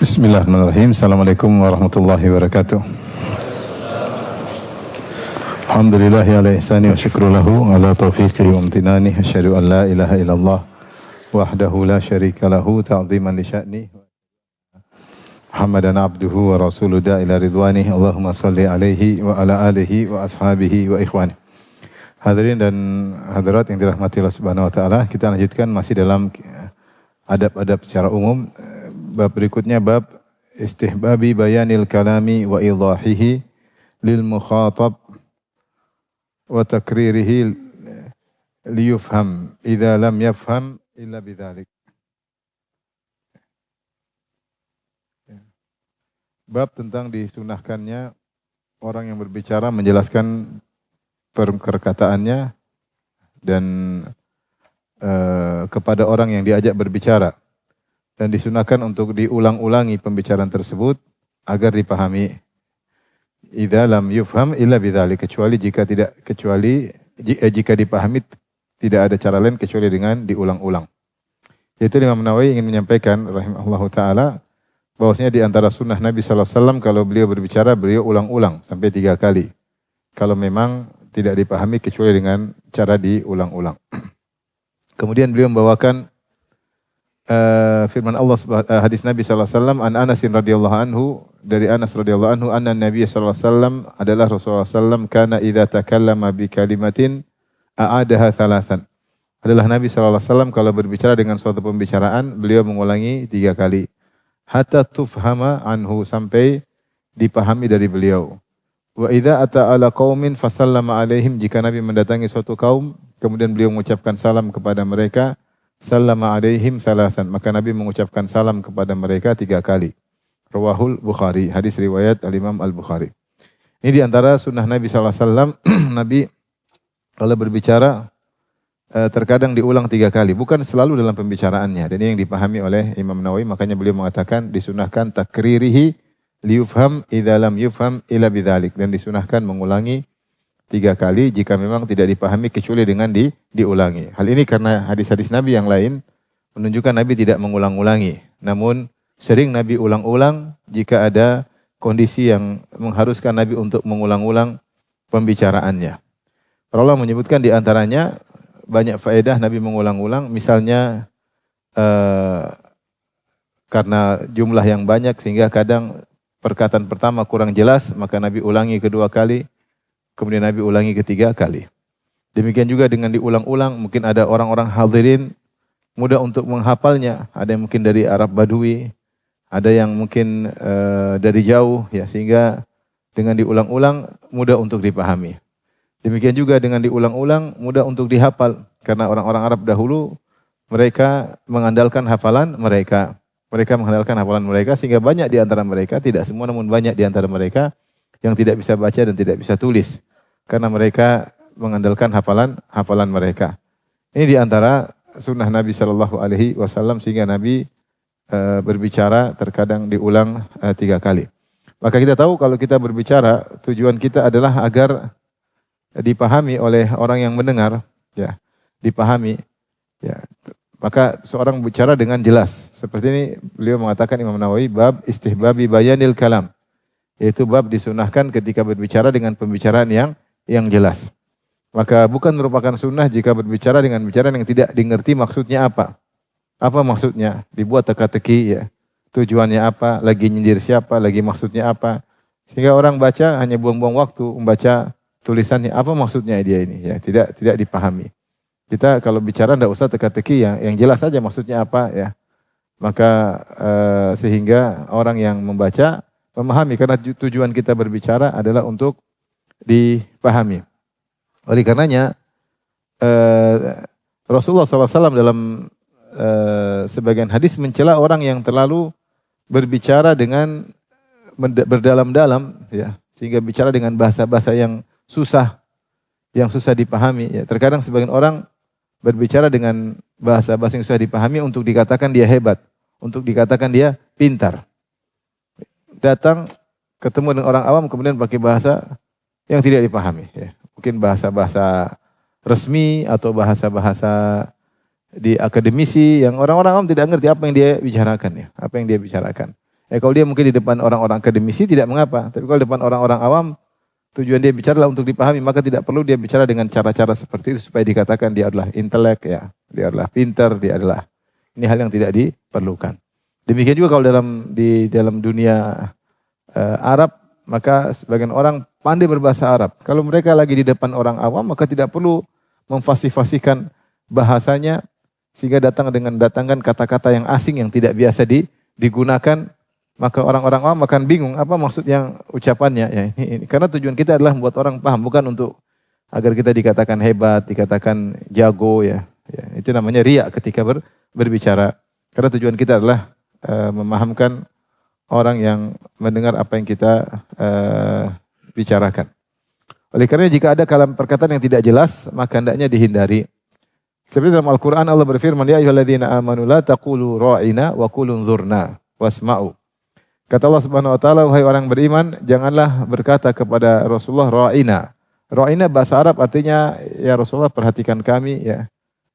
Bismillahirrahmanirrahim. Assalamualaikum warahmatullahi wabarakatuh. Alhamdulillahi ala ihsani wa syukru lahu ala taufiqi wa amtinani. Asyhadu an la ilaha illallah wahdahu la syarika lahu ta'ziman li sya'ni. Muhammadan abduhu wa rasuluhu ila ridwani. Allahumma salli alaihi wa ala alihi wa ashabihi wa ikhwani. Hadirin dan hadirat yang dirahmati Allah Subhanahu wa taala, kita lanjutkan masih dalam adab-adab secara umum. Bab berikutnya bab istihbabi bayanil kalami wa idahihi lil mukhatab wa takririhi liyufham idza lam yafham illa bidzalik. Bab tentang disunahkannya orang yang berbicara menjelaskan perkataannya dan kepada orang yang diajak berbicara. Dan disunahkan untuk diulang-ulangi pembicaraan tersebut agar dipahami. Idza lam yufham illa bidzalik, jika dipahami tidak ada cara lain kecuali dengan diulang-ulang. Yaitu Imam Nawawi ingin menyampaikan rahimahullahu taala bahwasanya di antara sunnah Nabi sallallahu alaihi wasallam kalau beliau berbicara beliau ulang-ulang sampai 3 kali. Kalau memang tidak dipahami kecuali dengan cara diulang-ulang. Kemudian beliau membawakan firman Allah hadis Nabi sallallahu alaihi wasallam an Anas radhiyallahu anhu, dari Anas radhiyallahu anhu anna Nabi sallallahu alaihi wasallam adalah Rasulullah sallallahu kana idza takallama bi kalimatin a'adaha thalathan. Adalah Nabi sallallahu alaihi wasallam kalau berbicara dengan suatu pembicaraan beliau mengulangi 3 kali hatta tufhama anhu, sampai dipahami dari beliau. Wa idza ata ala qaumin fasallama alaihim, jika Nabi mendatangi suatu kaum kemudian beliau mengucapkan salam kepada mereka, sallama alaihim salasan, maka Nabi mengucapkan salam kepada mereka 3 kali. Rawahul Bukhari, hadis riwayat Al-Imam Al-Bukhari. Ini diantara sunnah Nabi SAW, Nabi kalau berbicara terkadang diulang 3 kali, bukan selalu dalam pembicaraannya. Dan ini yang dipahami oleh Imam Nawawi, makanya beliau mengatakan disunahkan takririhi liyufham idza lam yufham illa bidzalik, dan disunahkan mengulangi 3 kali jika memang tidak dipahami kecuali dengan diulangi. Hal ini karena hadis-hadis Nabi yang lain menunjukkan Nabi tidak mengulang-ulangi. Namun sering Nabi ulang-ulang jika ada kondisi yang mengharuskan Nabi untuk mengulang-ulang pembicaraannya. Para ulama menyebutkan di antaranya banyak faedah Nabi mengulang-ulang. Misalnya karena jumlah yang banyak sehingga kadang perkataan pertama kurang jelas, maka Nabi ulangi 2 kali. Kemudian Nabi ulangi 3 kali. Demikian juga dengan diulang-ulang, mungkin ada orang-orang hadirin mudah untuk menghafalnya. Ada yang mungkin dari Arab Badui, ada yang mungkin dari jauh, ya, sehingga dengan diulang-ulang mudah untuk dipahami. Demikian juga dengan diulang-ulang mudah untuk dihafal, karena orang-orang Arab dahulu mereka mengandalkan hafalan mereka. Mereka mengandalkan hafalan mereka sehingga banyak di antara mereka, tidak semua namun banyak di antara mereka yang tidak bisa baca dan tidak bisa tulis, karena mereka mengandalkan hafalan mereka. Ini di antara sunnah Nabi Shallallahu Alaihi Wasallam, sehingga Nabi berbicara terkadang diulang 3 kali. Maka kita tahu kalau kita berbicara tujuan kita adalah agar dipahami oleh orang yang mendengar, ya, dipahami. Ya. Maka seorang bicara dengan jelas. Seperti ini beliau mengatakan Imam Nawawi bab istihbabi bayanil kalam. Yaitu bab disunahkan ketika berbicara dengan pembicaraan yang jelas. Maka bukan merupakan sunnah jika berbicara dengan bicaraan yang tidak dimengerti maksudnya apa. Apa maksudnya? Dibuat teka-teki, ya. Tujuannya apa? Lagi nyindir siapa? Lagi maksudnya apa? Sehingga orang baca hanya buang-buang waktu membaca tulisannya. Apa maksudnya dia ini? Ya, tidak dipahami. Kita kalau bicara tidak usah teka-teki, yang jelas saja maksudnya apa, ya. Maka sehingga orang yang membaca memahami, karena tujuan kita berbicara adalah untuk dipahami. Oleh karenanya Rasulullah SAW dalam sebagian hadis mencela orang yang terlalu berbicara dengan berdalam-dalam, ya, sehingga bicara dengan bahasa-bahasa yang susah dipahami. Ya. Terkadang sebagian orang berbicara dengan bahasa-bahasa yang susah dipahami untuk dikatakan dia hebat, untuk dikatakan dia pintar. Datang ketemu dengan orang awam kemudian pakai bahasa yang tidak dipahami, ya. Mungkin bahasa-bahasa resmi atau bahasa-bahasa di akademisi yang orang-orang awam tidak ngerti apa yang dia bicarakan, ya. Apa yang dia bicarakan. Kalau dia mungkin di depan orang-orang akademisi tidak mengapa. Tapi kalau di depan orang-orang awam, tujuan dia bicara adalah untuk dipahami, maka tidak perlu dia bicara dengan cara-cara seperti itu supaya dikatakan dia adalah intelek, ya, dia adalah pintar, dia adalah, ini hal yang tidak diperlukan. Demikian juga kalau di dalam dunia Arab, maka sebagian orang pandai berbahasa Arab. Kalau mereka lagi di depan orang awam, maka tidak perlu memfasih-fasihkan bahasanya sehingga datangkan kata-kata yang asing yang tidak biasa digunakan, maka orang-orang awam akan bingung apa maksud yang ucapannya, ya. Ini. Karena tujuan kita adalah membuat orang paham, bukan untuk agar kita dikatakan hebat, dikatakan jago, ya. Itu namanya riya ketika berbicara. Karena tujuan kita adalah memahamkan orang yang mendengar apa yang kita bicarakan. Oleh karena jika ada kalam perkataan yang tidak jelas, maka hendaknya dihindari. Seperti dalam Al-Quran Allah berfirman, ya ayyuhalladzina amanu la taqulu ra'ina wa qulu unzurna wasma'u. Kata Allah Subhanahu wa taala, wahai orang beriman, janganlah berkata kepada Rasulullah ra'ina. Ra'ina bahasa Arab artinya, ya Rasulullah perhatikan kami, ya.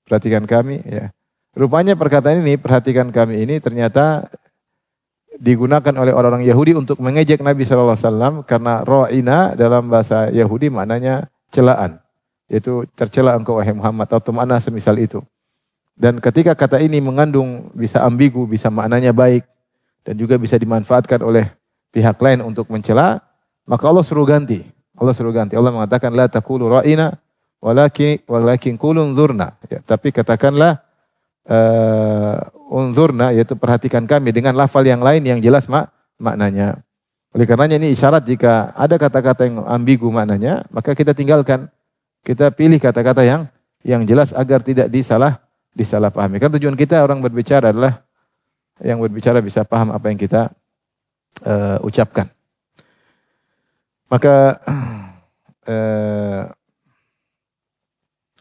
Perhatikan kami, ya. Rupanya perkataan ini, perhatikan kami ini ternyata digunakan oleh orang-orang Yahudi untuk mengejek Nabi SAW, karena ra'ina dalam bahasa Yahudi maknanya celaan. Yaitu tercela engkau wahai Muhammad, atau makna semisal itu. Dan ketika kata ini mengandung bisa ambigu, bisa maknanya baik, dan juga bisa dimanfaatkan oleh pihak lain untuk mencela, maka Allah suruh ganti. Allah mengatakan la taqulu ra'ina walakin qulu unzurna. Ya, tapi katakanlah unzurna, yaitu perhatikan kami, dengan lafal yang lain yang jelas maknanya. Oleh karenanya ini isyarat jika ada kata-kata yang ambigu maknanya, maka kita tinggalkan. Kita pilih kata-kata yang jelas agar tidak disalahpahami. Kan tujuan kita orang berbicara adalah yang berbicara bisa paham apa yang kita ucapkan. Maka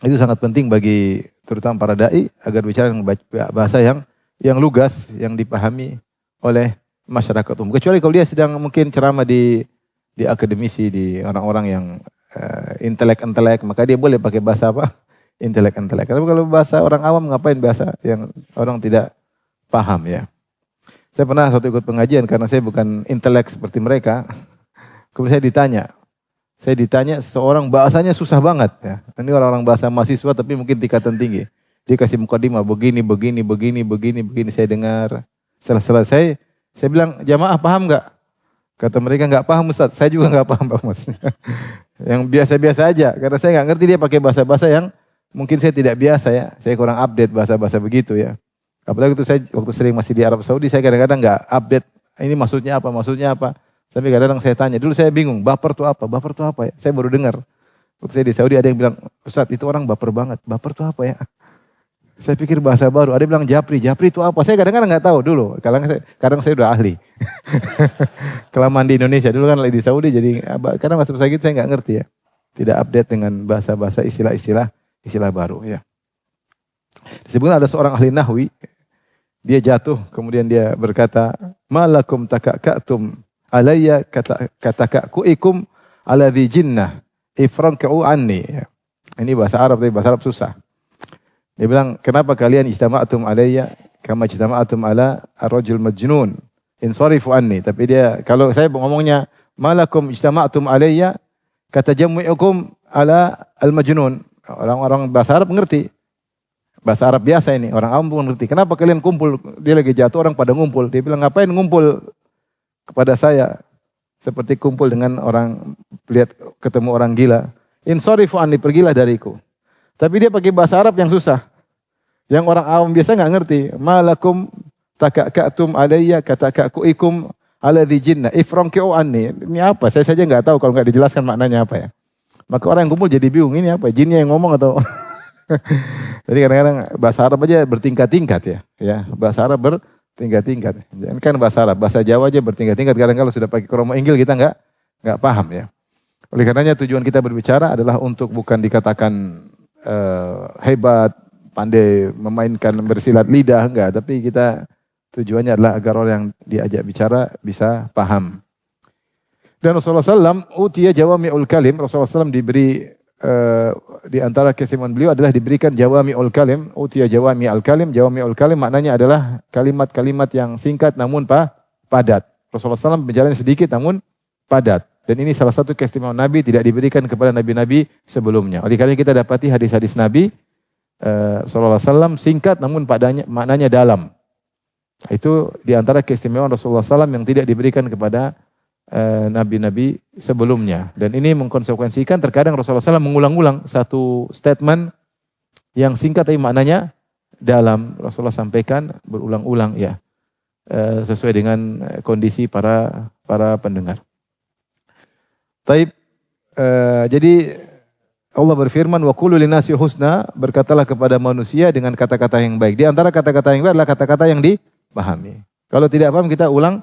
itu sangat penting bagi terutama para dai agar bicara dengan bahasa yang lugas, yang dipahami oleh masyarakat umum. Kecuali kalau dia sedang mungkin ceramah di akademisi, di orang-orang yang intelek, maka dia boleh pakai bahasa apa? Intelek. Tapi kalau bahasa orang awam, ngapain bahasa yang orang tidak paham, ya. Saya pernah ikut pengajian karena saya bukan intelek seperti mereka. Kemudian saya ditanya seorang bahasanya susah banget, ya. Ini orang-orang bahasa mahasiswa tapi mungkin tingkatan tinggi. Dia kasih mukadimah begini. Saya dengar. Setelah selesai, saya bilang, jamaah paham enggak? Kata mereka, enggak paham Ustaz. Saya juga enggak paham Pak Mas. Yang biasa-biasa aja. Karena saya enggak ngerti dia pakai bahasa-bahasa yang mungkin saya tidak biasa, ya. Saya kurang update bahasa-bahasa begitu, ya. Apalagi itu saya waktu sering masih di Arab Saudi, saya kadang-kadang enggak update. Ini maksudnya apa? Sampai kadang-kadang saya tanya. Dulu saya bingung, baper itu apa? Ya? Saya baru dengar. Waktu saya di Saudi ada yang bilang, Ustaz itu orang baper banget. Baper itu apa ya? Saya pikir bahasa baru. Ada yang bilang japri itu apa? Saya kadang-kadang enggak tahu dulu. Kadang saya udah ahli. Kelamaan di Indonesia. Dulu kan di Saudi jadi kadang bahasa gitu saya enggak ngerti, ya. Tidak update dengan bahasa-bahasa istilah baru, ya. Disebutkan ada seorang ahli nahwi. Dia jatuh kemudian dia berkata, "Malakum takakatum alayya katakakuikum alladhi jinnah ifranqu anni." Ini bahasa Arab, tapi bahasa Arab susah. Dia bilang, kenapa kalian ijtama'atum alayya kama ijtama'atum ala ar-rajul majnun insarifu anni. Tapi dia, kalau saya ngomongnya, malakum ijtama'atum alayya katajammu'ikum ala al-majnun. Orang-orang bahasa Arab mengerti. Bahasa Arab biasa ini, orang awam pun mengerti. Kenapa kalian kumpul, dia lagi jatuh, orang pada ngumpul. Dia bilang, ngapain ngumpul kepada saya? Seperti kumpul dengan orang, lihat ketemu orang gila. Insarifu anni, pergilah dariku. Tapi dia pakai bahasa Arab yang susah. Yang orang awam biasa enggak ngerti. Malakum takakatum alayya katakakuikum alladhi jinna ifranqu anni. Ini apa? Saya saja enggak tahu kalau enggak dijelaskan maknanya apa, ya. Maka orang yang kumpul jadi bingung, ini apa? Jinnya yang ngomong atau jadi kadang-kadang bahasa Arab aja bertingkat-tingkat, ya. Ya, bahasa Arab bertingkat-tingkat. Jangan kan bahasa Arab, bahasa Jawa aja bertingkat-tingkat. Kadang kalau sudah pakai kromo Inggil kita enggak paham, ya. Oleh karenanya tujuan kita berbicara adalah untuk bukan dikatakan hebat, pandai memainkan bersilat lidah, enggak. Tapi kita tujuannya adalah agar orang yang diajak bicara bisa paham. Dan Rasulullah SAW utiya jawami'ul kalim. Rasulullah SAW diberi di antara keistimewaan beliau adalah diberikan jawami'ul kalim. Utiya jawami'ul kalim. Jawami'ul kalim maknanya adalah kalimat-kalimat yang singkat namun padat. Rasulullah SAW bicaranya sedikit namun padat. Dan ini salah satu keistimewaan Nabi tidak diberikan kepada Nabi-Nabi sebelumnya. Oleh karena kita dapati hadis-hadis Nabi SAW singkat namun maknanya dalam. Itu diantara keistimewaan Rasulullah SAW yang tidak diberikan kepada Nabi-Nabi sebelumnya. Dan ini mengkonsekuensikan terkadang Rasulullah SAW mengulang-ulang satu statement yang singkat tapi maknanya dalam. Rasulullah sampaikan berulang-ulang ya. Sesuai dengan kondisi para pendengar. Taib, jadi Allah berfirman, wa qulu linnasi husna, berkatalah kepada manusia dengan kata-kata yang baik. Di antara kata-kata yang baik adalah kata-kata yang dipahami. Kalau tidak paham kita ulang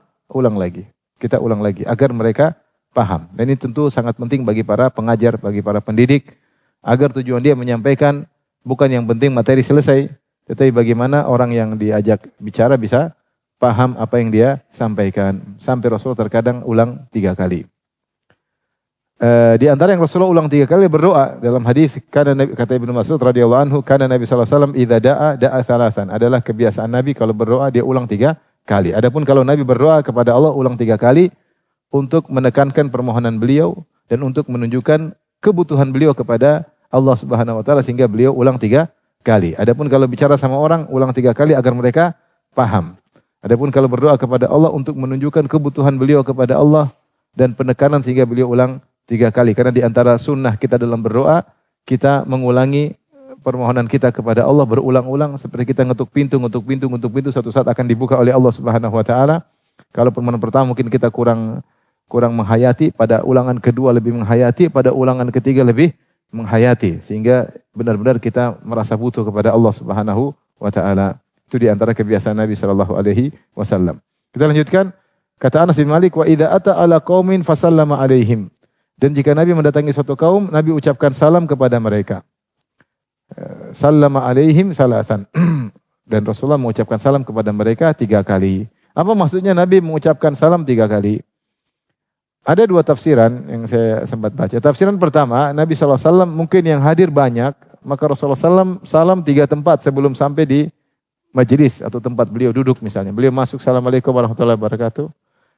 lagi. Kita ulang lagi agar mereka paham. Dan ini tentu sangat penting bagi para pengajar, bagi para pendidik, agar tujuan dia menyampaikan bukan yang penting materi selesai, tetapi bagaimana orang yang diajak bicara bisa paham apa yang dia sampaikan. Sampai Rasulullah terkadang ulang 3 kali. Di antara yang Rasulullah ulang 3 kali berdoa dalam hadis kata Ibnu Mas'ud radhiyallahu anhu, karena Nabi sallallahu alaihi wasallam idza da'a salasan, adalah kebiasaan Nabi kalau berdoa dia ulang 3 kali. Adapun kalau Nabi berdoa kepada Allah ulang 3 kali untuk menekankan permohonan beliau dan untuk menunjukkan kebutuhan beliau kepada Allah Subhanahu wa taala sehingga beliau ulang 3 kali. Adapun kalau bicara sama orang ulang 3 kali agar mereka paham. Adapun kalau berdoa kepada Allah untuk menunjukkan kebutuhan beliau kepada Allah dan penekanan sehingga beliau ulang 3 kali. Karena di antara sunnah kita dalam berdoa, kita mengulangi permohonan kita kepada Allah berulang-ulang. Seperti kita ngetuk pintu, suatu saat akan dibuka oleh Allah Subhanahu wa taala. Kalau permohonan pertama mungkin kita kurang menghayati, pada ulangan kedua lebih menghayati, pada ulangan ketiga lebih menghayati. Sehingga benar-benar kita merasa butuh kepada Allah Subhanahu wa taala. Itu di antara kebiasaan Nabi sallallahu alaihi wasallam. Kita lanjutkan. Kata Anas bin Malik, wa idza ata ala qaumin fasallama alaihim. Dan jika Nabi mendatangi suatu kaum, Nabi ucapkan salam kepada mereka. Sallama alaihim salasan. Dan Rasulullah mengucapkan salam kepada mereka 3 kali. Apa maksudnya Nabi mengucapkan salam 3 kali? Ada 2 tafsiran yang saya sempat baca. Tafsiran pertama, Nabi SAW mungkin yang hadir banyak, maka Rasulullah SAW salam 3 tempat sebelum sampai di majelis atau tempat beliau duduk misalnya. Beliau masuk, Assalamualaikum warahmatullahi wabarakatuh.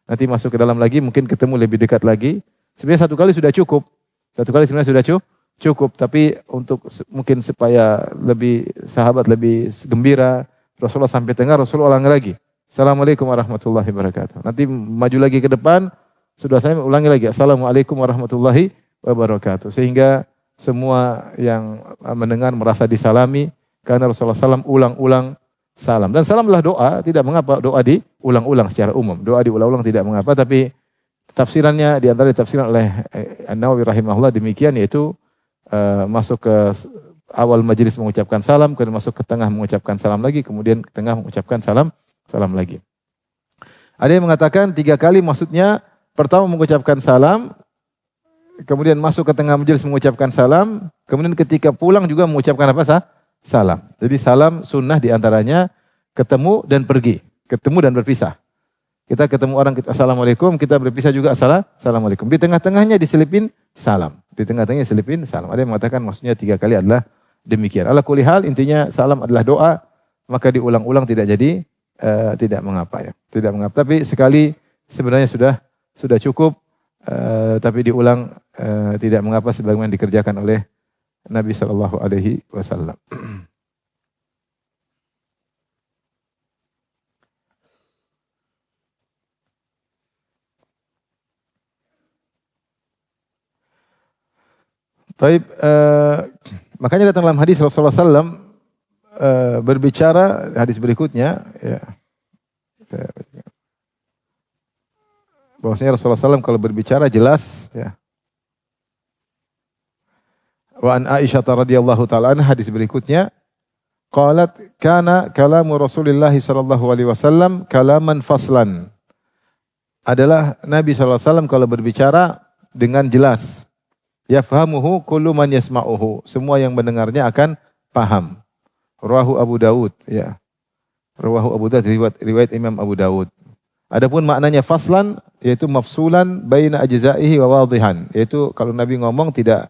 Nanti masuk ke dalam lagi, mungkin ketemu lebih dekat lagi. Sebenarnya 1 kali sudah cukup. 1 kali sebenarnya sudah cukup. Tapi untuk mungkin supaya lebih sahabat lebih gembira, Rasulullah sampai tengah, Rasulullah ulang lagi. Assalamualaikum warahmatullahi wabarakatuh. Nanti maju lagi ke depan, sudah saya ulangi lagi. Assalamualaikum warahmatullahi wabarakatuh. Sehingga semua yang mendengar merasa disalami, karena Rasulullah SAW ulang-ulang salam. Dan salam adalah doa, tidak mengapa doa diulang-ulang secara umum. Doa diulang-ulang tidak mengapa, tapi tafsirannya di antara ditafsirkan oleh An-Nawawi rahimahullah demikian, yaitu masuk ke awal majelis mengucapkan salam, kemudian masuk ke tengah mengucapkan salam lagi, kemudian ke tengah mengucapkan salam lagi. Ada yang mengatakan 3 kali maksudnya pertama mengucapkan salam, kemudian masuk ke tengah majelis mengucapkan salam, kemudian ketika pulang juga mengucapkan apa? Salam. Jadi salam sunnah diantaranya ketemu dan pergi, ketemu dan berpisah. Kita ketemu orang, kita assalamualaikum, kita berpisah juga assalamualaikum. Di tengah-tengahnya diselipin salam. Di tengah-tengahnya diselipin salam. Ada yang mengatakan maksudnya 3 kali adalah demikian. Ala kulli hal intinya salam adalah doa, maka diulang-ulang tidak jadi tidak mengapa ya. Tidak mengapa. Tapi sekali sebenarnya sudah cukup, tapi diulang tidak mengapa sebagaimana dikerjakan oleh Nabi sallallahu alaihi wasallam. Baik, makanya datang dalam hadis Rasulullah SAW berbicara, hadis berikutnya, ya, bahwasanya Rasulullah SAW kalau berbicara jelas, ya. Wa an Aisyah radhiyallahu taala anha, hadis berikutnya, qalat kana kalamu Rasulillah sallallahu alaihi wasallam kalaman faslan. Adalah Nabi sallallahu alaihi wasallam kalau berbicara dengan jelas. Yafhamuhu kullu man yasma'uhu. Semua yang mendengarnya akan paham. Rawahu Abu Daud, ya. Rawahu Abu Daud, riwayat Imam Abu Daud. Adapun maknanya faslan yaitu mafsulan baina ajza'ihi wa wadhihan. Yaitu kalau Nabi ngomong tidak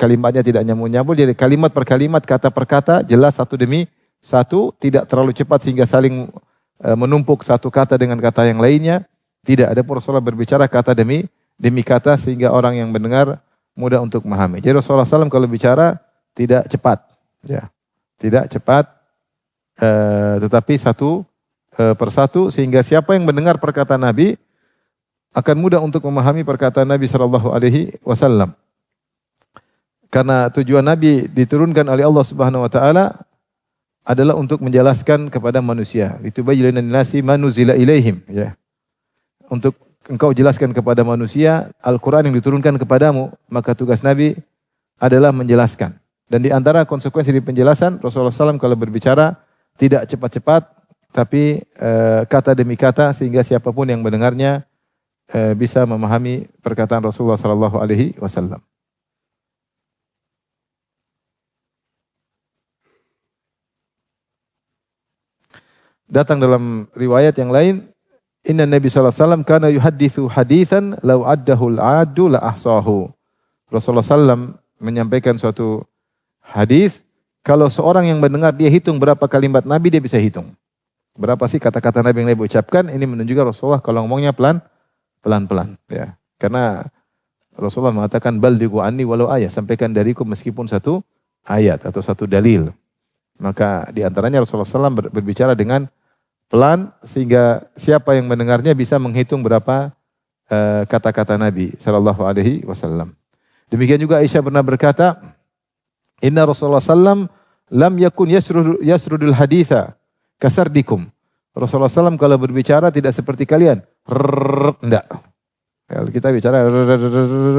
kalimatnya tidak nyambung-nyambung, jadi kalimat per kalimat, kata per kata jelas satu demi satu, tidak terlalu cepat sehingga saling menumpuk satu kata dengan kata yang lainnya. Tidak, ada Rasulullah berbicara kata demi kata sehingga orang yang mendengar mudah untuk memahami. Jadi Rasulullah SAW kalau bicara tidak cepat, ya, tidak cepat, tetapi satu persatu sehingga siapa yang mendengar perkataan Nabi akan mudah untuk memahami perkataan Nabi Shallallahu Alaihi Wasallam. Karena tujuan Nabi diturunkan oleh Allah Subhanahu Wa Taala adalah untuk menjelaskan kepada manusia. Litubayyana lin-nasi ma nuzila ilaihim, ya. Untuk engkau jelaskan kepada manusia Al-Qur'an yang diturunkan kepadamu, maka tugas Nabi adalah menjelaskan. Dan di antara konsekuensi dari penjelasan, Rasulullah SAW kalau berbicara tidak cepat-cepat, tapi kata demi kata sehingga siapapun yang mendengarnya bisa memahami perkataan Rasulullah SAW. Datang dalam riwayat yang lain, inna Nabi sallallahu alaihi wasallam kana yuhadditsu haditsan law addahu al-'addu la ahsahu. Rasulullah sallam menyampaikan suatu hadis, kalau seorang yang mendengar dia hitung berapa kalimat Nabi dia bisa hitung. Berapa sih kata-kata Nabi yang Nabi ucapkan? Ini menunjukkan Rasulullah kalau ngomongnya pelan-pelan, ya. Karena Rasulullah mengatakan ballighu anni walau ayat, sampaikan dariku meskipun satu ayat atau satu dalil. Maka di antaranya Rasulullah SAW berbicara dengan pelan sehingga siapa yang mendengarnya bisa menghitung berapa kata-kata Nabi Shallallahu Alaihi Wasallam. Demikian juga Aisyah pernah berkata, Inna Rasulullah SAW lam yakun yasrudul haditha kasardikum. Rasulullah SAW kalau berbicara tidak seperti kalian, enggak. Kalau kita bicara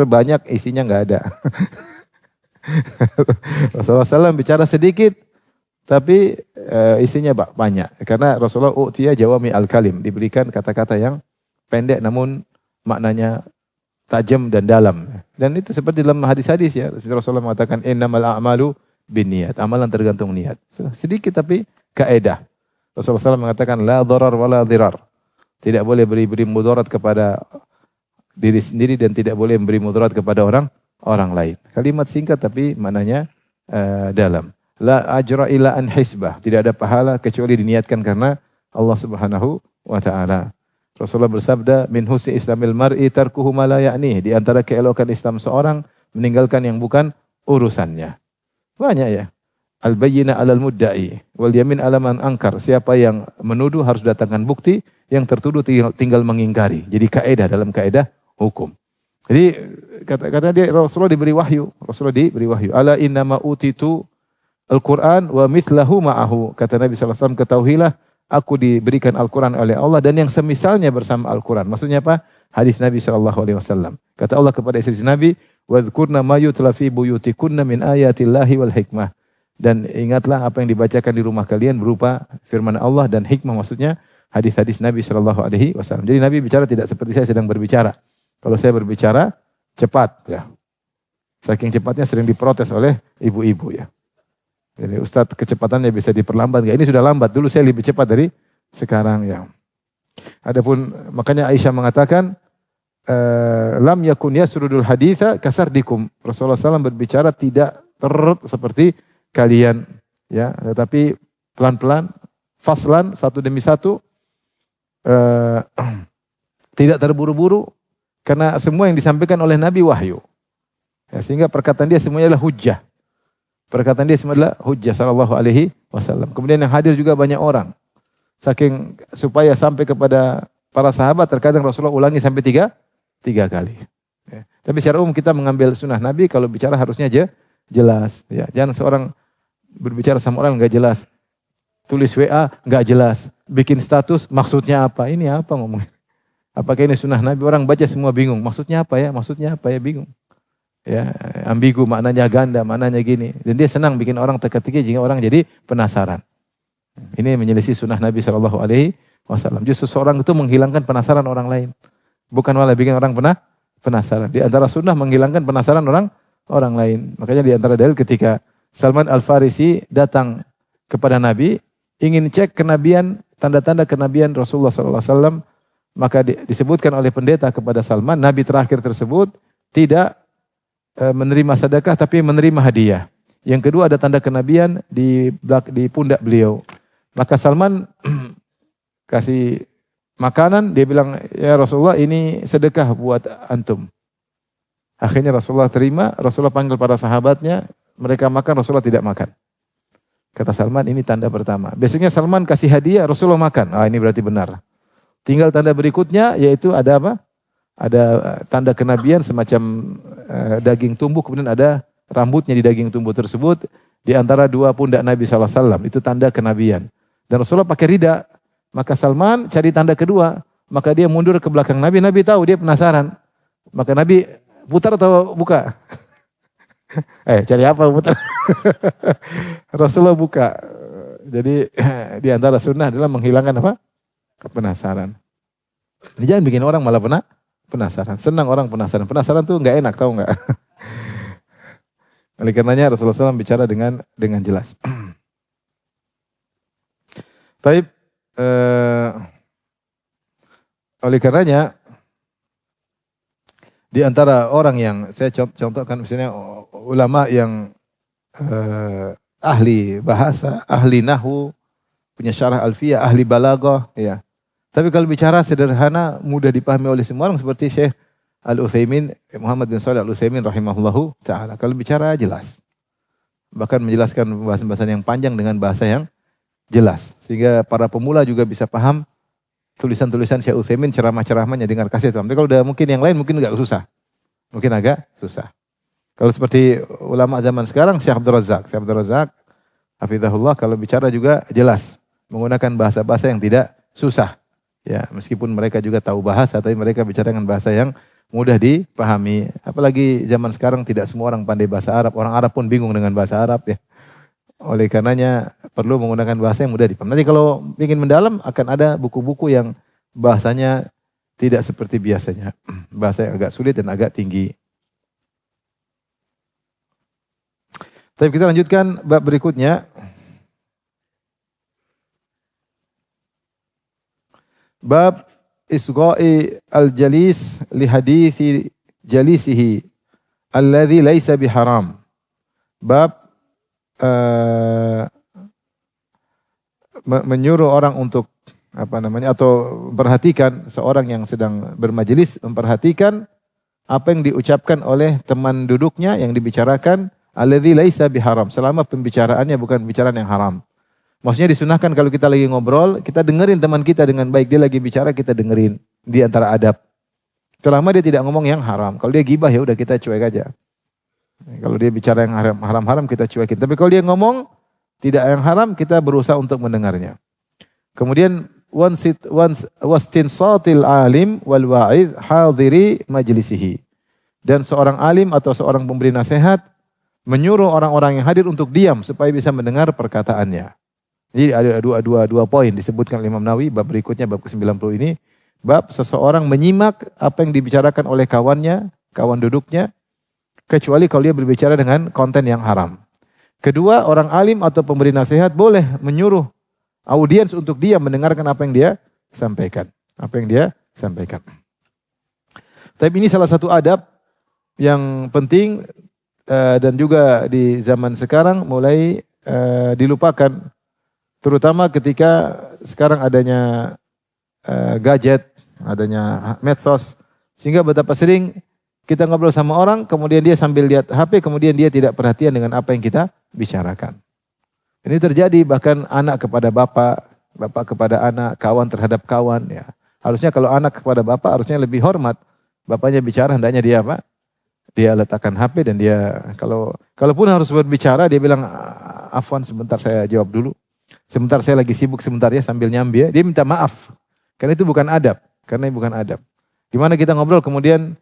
banyak isinya enggak ada. Rasulullah SAW bicara sedikit tapi isinya banyak. Karena Rasulullah u'tiya jawami al-kalim. Diberikan kata-kata yang pendek namun maknanya tajam dan dalam. Dan itu seperti dalam hadis-hadis ya. Rasulullah mengatakan innamal a'malu binniyat. Amalan tergantung niat. Sedikit tapi kaedah. Rasulullah SAW mengatakan la dharar wa la dhirar. Tidak boleh beri mudarat kepada diri sendiri dan tidak boleh memberi mudarat kepada orang lain. Kalimat singkat tapi maknanya dalam. La ajra illa an hisbah. Tidak ada pahala kecuali diniatkan karena Allah Subhanahu wa taala. Rasulullah bersabda, min husni islamil mar'i tarkuhu ma la ya'ni. Di antara keelokan Islam seorang meninggalkan yang bukan urusannya. Banyak ya. Al-bayyina 'alal mudda'i wal yamin 'ala man angkar. Siapa yang menuduh harus datangkan bukti, yang tertuduh tinggal mengingkari. Jadi kaidah dalam kaidah hukum. Jadi kata dia Rasulullah diberi wahyu. Ala innama utitu Al-Quran wa mithlahu ma'ahu. Kata Nabi SAW, ketahuilah aku diberikan Al-Quran oleh Allah dan yang semisalnya bersama Al-Quran. Maksudnya apa? Hadis Nabi SAW. Kata Allah kepada istri Nabi, وَذْكُرْنَا مَا يُتْلَى فِي بُيُوتِكُنَّ مِنْ آيَاتِ اللَّهِ وَالْحِكْمَةِ. Dan ingatlah apa yang dibacakan di rumah kalian berupa firman Allah dan hikmah. Maksudnya hadis-hadis Nabi SAW. Jadi Nabi bicara tidak seperti saya sedang berbicara. Kalau saya berbicara cepat, ya. Saking cepatnya sering diprotes oleh ibu-ibu ya. Jadi Ustadz kecepatannya bisa diperlambat enggak? Ini sudah lambat. Dulu saya lebih cepat dari sekarang ya. Adapun makanya Aisyah mengatakan lam yakun yasrudul haditha kasardikum. Rasulullah SAW berbicara tidak seperti kalian ya, tetapi pelan-pelan, faslan satu demi satu, tidak terburu-buru karena semua yang disampaikan oleh Nabi wahyu. Ya, sehingga perkataan dia semuanya adalah hujjah. Perkataan dia semua adalah hujjah sallallahu alaihi wasallam. Kemudian yang hadir juga banyak orang. Saking supaya sampai kepada para sahabat terkadang Rasulullah ulangi sampai tiga kali. Ya. Tapi secara umum kita mengambil sunnah Nabi kalau bicara harusnya aja jelas. Ya. Jangan seorang berbicara sama orang enggak jelas. Tulis WA enggak jelas. Bikin status maksudnya apa? Ini apa ngomongnya? Apakah ini sunnah Nabi? Orang baca semua bingung. Maksudnya apa ya? Maksudnya apa ya? Bingung. Ya, ambigu, maknanya ganda, maknanya gini. Dan dia senang bikin orang teka-teki sehingga orang jadi penasaran. Ini menyelisih sunnah Nabi SAW. Justru seorang itu menghilangkan penasaran orang lain. Bukan malah bikin orang penasaran. Di antara sunnah menghilangkan penasaran orang lain. Makanya di antara dalil ketika Salman Al-Farisi datang kepada Nabi, ingin cek kenabian, tanda-tanda kenabian Rasulullah SAW. Maka disebutkan oleh pendeta kepada Salman, Nabi terakhir tersebut tidak menerima sedekah tapi menerima hadiah. Yang kedua ada tanda kenabian di pundak beliau. Maka Salman kasih makanan, dia bilang, ya Rasulullah ini sedekah buat antum. Akhirnya Rasulullah terima, Rasulullah panggil para sahabatnya, mereka makan, Rasulullah tidak makan. Kata Salman, ini tanda pertama. Biasanya Salman kasih hadiah, Rasulullah makan. Ah, ini berarti benar. Tinggal tanda berikutnya, yaitu ada apa? Ada tanda kenabian semacam daging tumbuh, kemudian ada rambutnya di daging tumbuh tersebut, di antara dua pundak Nabi SAW. Itu tanda kenabian. Dan Rasulullah pakai rida. Maka Salman cari tanda kedua. Maka dia mundur ke belakang Nabi. Nabi tahu, dia penasaran. Maka Nabi putar atau buka? Cari apa putar? Rasulullah buka. Jadi di antara sunnah adalah menghilangkan apa? Penasaran. Jangan bikin orang malah penasaran. Senang orang penasaran. Penasaran tuh nggak enak, tahu nggak? Oleh karenanya Rasulullah SAW bicara dengan jelas. Taib, oleh karenanya di antara orang yang saya contohkan misalnya ulama yang ahli bahasa, ahli nahwu, punya syarah alfiyah, ahli balaghah, ya. Tapi kalau bicara sederhana, mudah dipahami oleh semua orang seperti Syekh Al-Utsaimin, Muhammad bin Shalih Al-Utsaimin rahimahullahu taala. Kalau bicara jelas. Bahkan menjelaskan bahasan-bahasan yang panjang dengan bahasa yang jelas. Sehingga para pemula juga bisa paham tulisan-tulisan Syekh Utsaimin, ceramah-ceramahnya, dengar kaset. Tapi kalau udah mungkin yang lain mungkin agak susah. Mungkin agak susah. Kalau seperti ulama zaman sekarang, Syekh Abdul Razak. Syekh Abdul Razak, hafizahullah, kalau bicara juga jelas. Menggunakan bahasa-bahasa yang tidak susah. Ya, meskipun mereka juga tahu bahasa, tapi mereka bicara dengan bahasa yang mudah dipahami. Apalagi zaman sekarang tidak semua orang pandai bahasa Arab. Orang Arab pun bingung dengan bahasa Arab, ya. Oleh karenanya perlu menggunakan bahasa yang mudah dipahami. Nanti kalau ingin mendalam akan ada buku-buku yang bahasanya tidak seperti biasanya. Bahasa yang agak sulit dan agak tinggi. Tapi kita lanjutkan bab berikutnya. Bab isgha'i al-jalis li hadithi jalisihi alladhi laisa biharam. Bab menyuruh orang untuk atau perhatikan seorang yang sedang bermajelis, memperhatikan apa yang diucapkan oleh teman duduknya yang dibicarakan, alladzi laisa biharam, selama pembicaraannya bukan pembicaraan yang haram. Maksudnya disunahkan kalau kita lagi ngobrol, kita dengerin teman kita dengan baik, dia lagi bicara kita dengerin, di antara adab. Selama dia tidak ngomong yang haram. Kalau dia gibah ya udah kita cuek aja. Kalau dia bicara yang haram-haram kita cuekin. Tapi kalau dia ngomong tidak yang haram, kita berusaha untuk mendengarnya. Kemudian wastinsatil alim wal wa'id hadiri majlisihi. Dan seorang alim atau seorang pemberi nasihat menyuruh orang-orang yang hadir untuk diam supaya bisa mendengar perkataannya. Jadi ada dua poin disebutkan Imam Nawawi bab berikutnya, bab ke-90 ini. Bab seseorang menyimak apa yang dibicarakan oleh kawannya, kawan duduknya, kecuali kalau dia berbicara dengan konten yang haram. Kedua, orang alim atau pemberi nasihat boleh menyuruh audiens untuk dia mendengarkan apa yang dia sampaikan. Apa yang dia sampaikan. Tapi ini salah satu adab yang penting dan juga di zaman sekarang mulai dilupakan. Terutama ketika sekarang adanya gadget, adanya medsos. Sehingga betapa sering kita ngobrol sama orang, kemudian dia sambil lihat HP, kemudian dia tidak perhatian dengan apa yang kita bicarakan. Ini terjadi bahkan anak kepada bapak, bapak kepada anak, kawan terhadap kawan. Ya. Harusnya kalau anak kepada bapak harusnya lebih hormat. Bapaknya bicara, hendaknya dia apa? Dia letakkan HP dan dia, kalaupun harus berbicara, dia bilang, afwan sebentar saya jawab dulu. Sebentar saya lagi sibuk sebentar ya sambil nyambi ya. Dia minta maaf. Karena itu bukan adab. Karena itu bukan adab. Gimana kita ngobrol kemudian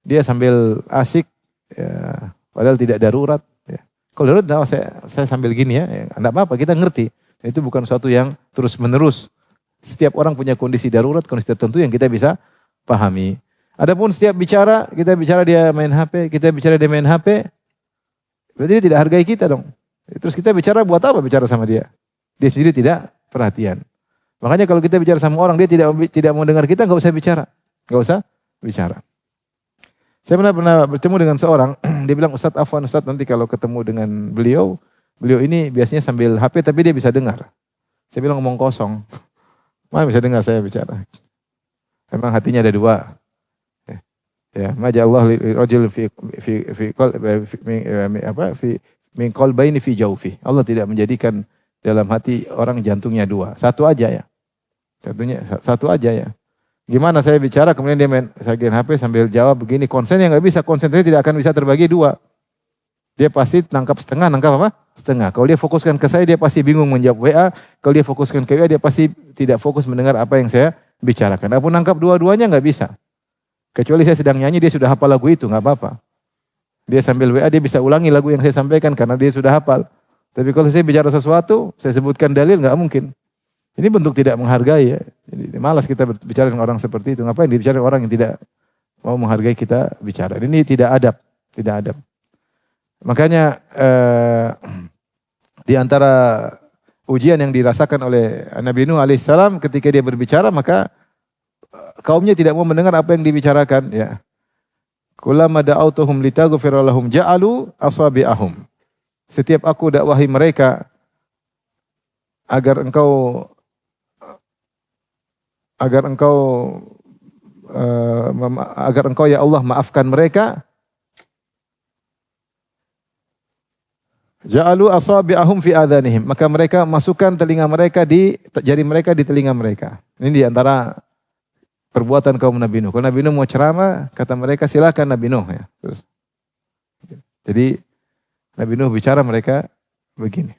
dia sambil asik, ya, padahal tidak darurat. Ya. Kalau darurat, nah, saya sambil gini ya, enggak apa-apa, kita ngerti. Itu bukan sesuatu yang terus menerus. Setiap orang punya kondisi darurat, kondisi tertentu yang kita bisa pahami. Adapun setiap bicara, kita bicara dia main HP, kita bicara dia main HP, berarti dia tidak hargai kita dong. Terus kita bicara buat apa bicara sama dia? Dia sendiri tidak perhatian. Makanya kalau kita bicara sama orang, dia tidak mau dengar kita, nggak usah bicara. Nggak usah bicara. Saya pernah bertemu dengan seorang, dia bilang, Ustadz afwan Ustadz, nanti kalau ketemu dengan beliau ini biasanya sambil HP tapi dia bisa dengar. Saya bilang ngomong kosong. Mana bisa dengar saya bicara? Memang hatinya ada dua. Ya, maja Allah rajul min qalbaini fi jawfi. Allah tidak menjadikan dalam hati orang jantungnya dua. Satu aja ya. Satu aja ya. Gimana saya bicara kemudian dia main sagian HP sambil jawab begini, konsen yang nggak bisa, konsentrasi tidak akan bisa terbagi dua. Dia pasti nangkap setengah, nangkap apa? Setengah. Kalau dia fokuskan ke saya, dia pasti bingung menjawab WA. Kalau dia fokuskan ke WA, dia pasti tidak fokus mendengar apa yang saya bicarakan. Apun nangkap dua-duanya nggak bisa. Kecuali saya sedang nyanyi, dia sudah hafal lagu itu, nggak apa-apa. Dia sambil WA, dia bisa ulangi lagu yang saya sampaikan karena dia sudah hafal. Tapi kalau saya bicara sesuatu, saya sebutkan dalil, nggak mungkin. Ini bentuk tidak menghargai ya. Jadi malas kita bicara dengan orang seperti itu. Ngapain dibicarakan orang yang tidak mau menghargai kita bicara. Ini tidak adab, tidak adab. Makanya di antara ujian yang dirasakan oleh Nabi Nuh alaihissalam ketika dia berbicara, maka kaumnya tidak mau mendengar apa yang dibicarakan ya. Kullama da'autuhum litaghfira lahum ja'alu asabi'ahum. Setiap aku dakwahi mereka agar engkau ya Allah maafkan mereka. Ja'alu asabi'ahum fi adhanihim. Maka mereka masukkan telinga mereka di jari mereka di telinga mereka. Ini di antara perbuatan kaum Nabi Nuh. Kalau Nabi Nuh mau ceramah, kata mereka silakan Nabi Nuh ya. Terus. Jadi Nabi Nuh bicara mereka begini.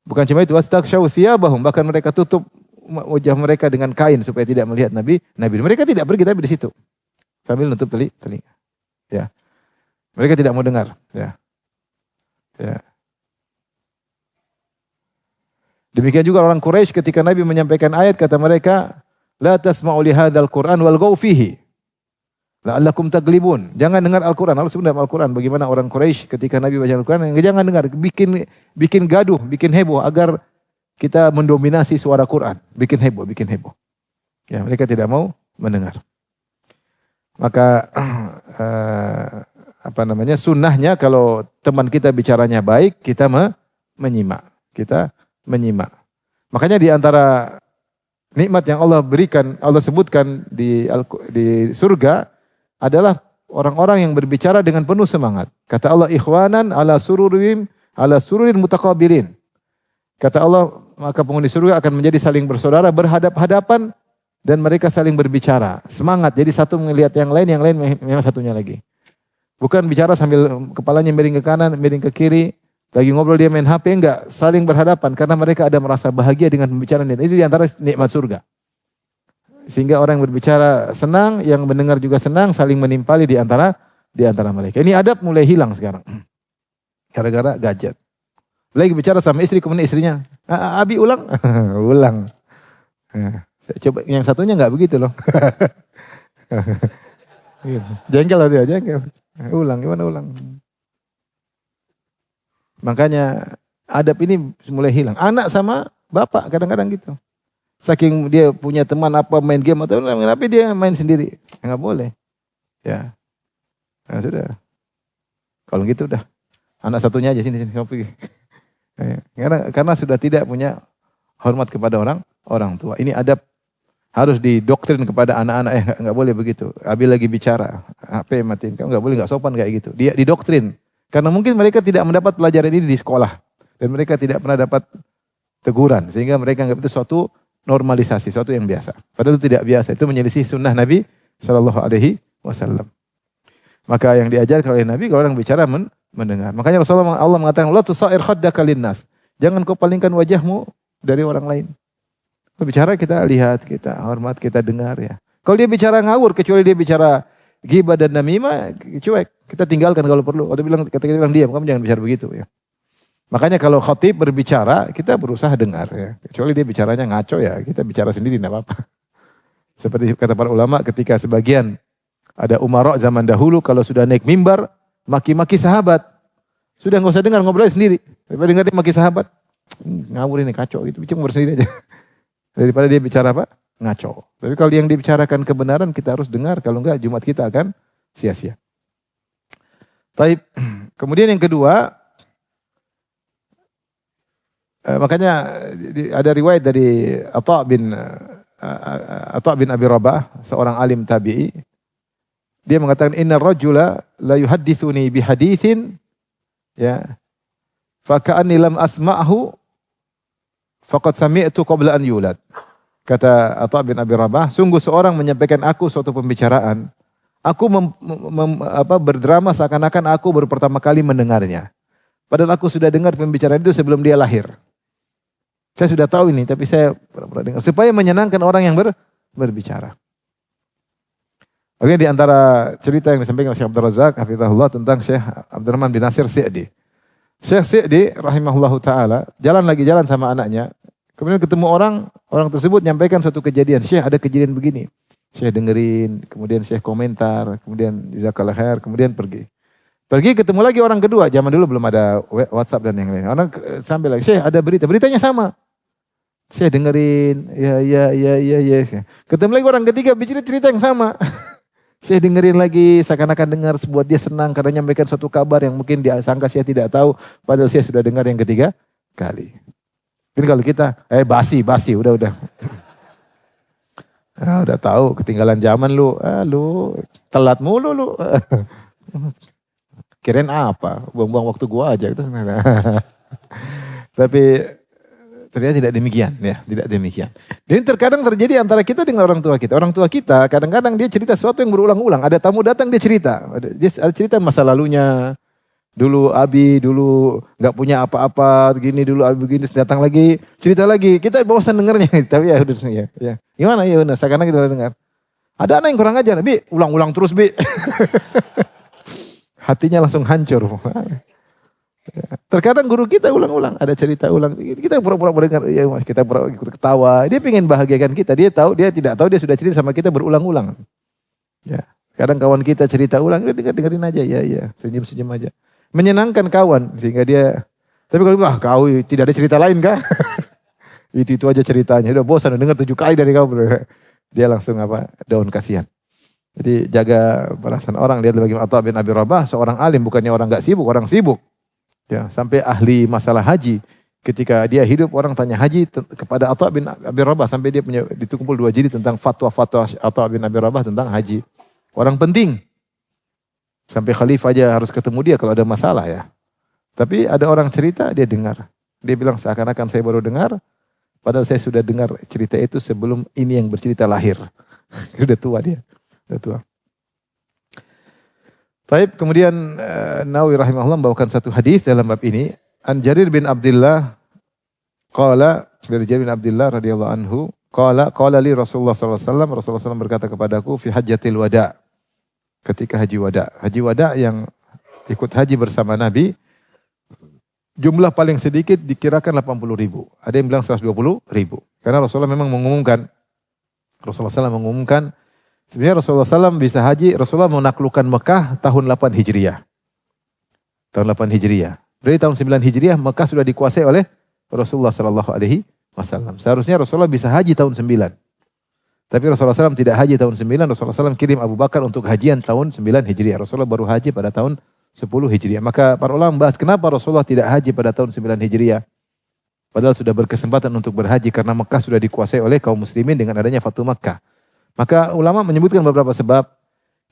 Bukan cuma itu, wastaghshaw thiyabahum, bahkan mereka tutup wajah mereka dengan kain supaya tidak melihat Nabi. Mereka tidak pergi tapi di situ. Sambil nutup telinga. Ya. Mereka tidak mau dengar, ya. Ya. Demikian juga orang Quraisy ketika Nabi menyampaikan ayat, kata mereka, la tasma'u li hadzal Qur'an walghaw fihi la'allakum taglibun. Jangan dengar Al-Qur'an. Allah sebut dalam Al-Qur'an bagaimana orang Quraisy ketika Nabi baca Al-Qur'an, jangan dengar, bikin gaduh, bikin heboh agar kita mendominasi suara Qur'an, bikin heboh. Ya, mereka tidak mau mendengar. Maka sunnahnya kalau teman kita bicaranya baik, kita menyimak. Makanya di antara nikmat yang Allah berikan, Allah sebutkan di surga adalah orang-orang yang berbicara dengan penuh semangat. Kata Allah, ikhwanan ala sururin mutaqabilin. Kata Allah, maka penghuni surga akan menjadi saling bersaudara, berhadap-hadapan, dan mereka saling berbicara. Semangat, jadi satu melihat yang lain memang satunya lagi. Bukan bicara sambil kepalanya miring ke kanan, miring ke kiri, lagi ngobrol dia main HP, enggak. Saling berhadapan, karena mereka ada merasa bahagia dengan pembicaraan ini. Ini di antara nikmat surga. Sehingga orang yang berbicara senang, yang mendengar juga senang, saling menimpali di antara mereka. Ini adab mulai hilang sekarang. Gara-gara gadget. Lagi bicara sama istri, kemudian istrinya, Abi ulang. Ulang. Coba yang satunya enggak begitu loh. Jengkel lah dia, jengkel. Ulang, gimana ulang? Makanya adab ini mulai hilang. Anak sama bapak kadang-kadang gitu. Saking dia punya teman apa main game atau tapi dia main sendiri. Enggak boleh. Ya. Nah, sudah. Kalau gitu udah. Anak satunya aja sini kamu pergi. Karena sudah tidak punya hormat kepada orang tua. Ini adab harus didoktrin kepada anak-anak, enggak boleh begitu. Abi lagi bicara, HP matiin, kamu enggak boleh, enggak sopan kayak gitu. Dia didoktrin. Karena mungkin mereka tidak mendapat pelajaran ini di sekolah dan mereka tidak pernah dapat teguran sehingga mereka anggap itu suatu normalisasi, suatu yang biasa. Padahal itu tidak biasa. Itu menyelisih sunnah Nabi Shallallahu Alaihi Wasallam. Maka yang diajarkan oleh Nabi kalau orang bicara mendengar. Makanya Rasulullah Allah mengatakan, la tusair khaddaka linnas. Jangan kau palingkan wajahmu dari orang lain. Bicara kita lihat, kita hormat, kita dengar ya. Kalau dia bicara ngawur, kecuali dia bicara ghibah dan namimah, cuek. Kita tinggalkan kalau perlu. Kalau kita bilang diam, kamu jangan bicara begitu ya. Makanya kalau khatib berbicara, kita berusaha dengar ya. Kecuali dia bicaranya ngaco ya, kita bicara sendiri tidak apa-apa. Seperti kata para ulama ketika sebagian ada umara zaman dahulu kalau sudah naik mimbar, maki-maki sahabat. Sudah enggak usah dengar, ngobrol sendiri. Daripada dengar dia maki sahabat, ngawur ini kacau gitu, bicara sendiri aja. Daripada dia bicara apa? Ngaco. Tapi kalau yang dibicarakan kebenaran kita harus dengar. Kalau enggak Jumat kita akan sia-sia. Baik. Kemudian yang kedua, Makanya ada riwayat dari Atha bin Abi Rabah, seorang alim tabi'i. Dia mengatakan inna rajula la yuhaddithuni bihaditsin ya fa ka'anni lam asma'hu faqad sami'tu qabla an yulad. Kata Atha bin Abi Rabah, sungguh seorang menyampaikan aku suatu pembicaraan, aku berdrama seakan-akan aku baru pertama kali mendengarnya. Padahal aku sudah dengar pembicaraan itu sebelum dia lahir. Saya sudah tahu ini, tapi saya pernah dengar. Supaya menyenangkan orang yang berbicara. Oke, di antara cerita yang disampaikan oleh Syekh Abdul Razak, hafizahullah, tentang Syekh Abdurrahman bin Nasir Sa'di. Syekh Sa'di, rahimahullahu ta'ala, jalan sama anaknya. Kemudian ketemu orang tersebut menyampaikan suatu kejadian. Syekh, ada kejadian begini. Syekh dengerin, kemudian Syekh komentar, kemudian jazakallah khair, kemudian pergi. Pergi ketemu lagi orang kedua. Zaman dulu belum ada WhatsApp dan yang lain. Orang sampai lagi, Syekh ada berita. Beritanya sama. Saya dengerin, ya. Ketemu lagi orang ketiga, bicara cerita yang sama. Saya dengerin lagi, seakan-akan dengar, buat dia senang karena nyampaikan suatu kabar yang mungkin dia sangka saya tidak tahu, padahal saya sudah dengar yang ketiga kali. Ini kalau kita, basi, udah. Udah tahu, ketinggalan zaman lu, lu telat mulu lu. Kirain apa? Buang-buang waktu gua aja. Tapi ternyata tidak demikian, ya, tidak demikian. Dan terkadang terjadi antara kita dengan orang tua kita. Orang tua kita kadang-kadang dia cerita sesuatu yang berulang-ulang. Ada tamu datang dia cerita. Dia cerita masa lalunya. Dulu Abi nggak punya apa-apa, gini dulu Abi begini, datang lagi cerita lagi. Kita bosan dengarnya, tapi ya udah ya. Gimana ya benar? Sekarang kita udah dengar. Ada anak yang kurang ajar, Bi, ulang-ulang terus, Bi. Hatinya langsung hancur. Terkadang guru kita ulang-ulang, ada cerita ulang, kita pura-pura dengar, ya kita pura-pura ketawa. Dia pengen bahagiakan kita, dia tidak tahu dia sudah cerita sama kita berulang-ulang. Ya, kadang kawan kita cerita ulang, dengerin aja, ya, senyum-senyum aja, menyenangkan kawan sehingga dia. Tapi kalau kau tidak ada cerita lain kah? itu aja ceritanya, udah bosan, udah dengar 7 kali dari kau, dia langsung daun kasihan. Jadi jaga perasaan orang. Lihat bagaimana Atha bin Abi Rabah, seorang alim, bukannya orang nggak sibuk, orang sibuk. Ya, sampai ahli masalah haji. Ketika dia hidup, orang tanya haji kepada Atha bin Abi Rabah. Sampai dia punya ditukumpul 2 jilid tentang fatwa-fatwa Atha bin Abi Rabah tentang haji. Orang penting. Sampai khalifah aja harus ketemu dia kalau ada masalah ya. Tapi ada orang cerita, dia dengar. Dia bilang seakan-akan saya baru dengar. Padahal saya sudah dengar cerita itu sebelum ini yang bercerita lahir. Udah tua dia. Udah tua. Taib, kemudian Nawawi rahimahullah membawakan satu hadis dalam bab ini. An Jarir bin Abdullah qala, dari Jarir bin Abdullah radhiyallahu anhu, qala li Rasulullah sallallahu alaihi wasallam, Rasulullah SAW berkata kepadaku fi hajjatil wada. Ketika haji wada. Haji wada yang ikut haji bersama Nabi, jumlah paling sedikit dikirakan 80.000. Ada yang bilang 120.000. Karena Rasulullah memang mengumumkan, sebenarnya Rasulullah SAW bisa haji, Rasulullah menaklukkan Mekah tahun 8 Hijriah. Tahun 8 Hijriah. Dari tahun 9 Hijriah, Mekah sudah dikuasai oleh Rasulullah SAW. Seharusnya Rasulullah bisa haji tahun 9. Tapi Rasulullah SAW tidak haji tahun 9, Rasulullah SAW kirim Abu Bakar untuk hajian tahun 9 Hijriah. Rasulullah baru haji pada tahun 10 Hijriah. Maka para ulama membahas kenapa Rasulullah tidak haji pada tahun 9 Hijriah. Padahal sudah berkesempatan untuk berhaji karena Mekah sudah dikuasai oleh kaum muslimin dengan adanya Fatu Makkah. Maka ulama menyebutkan beberapa sebab.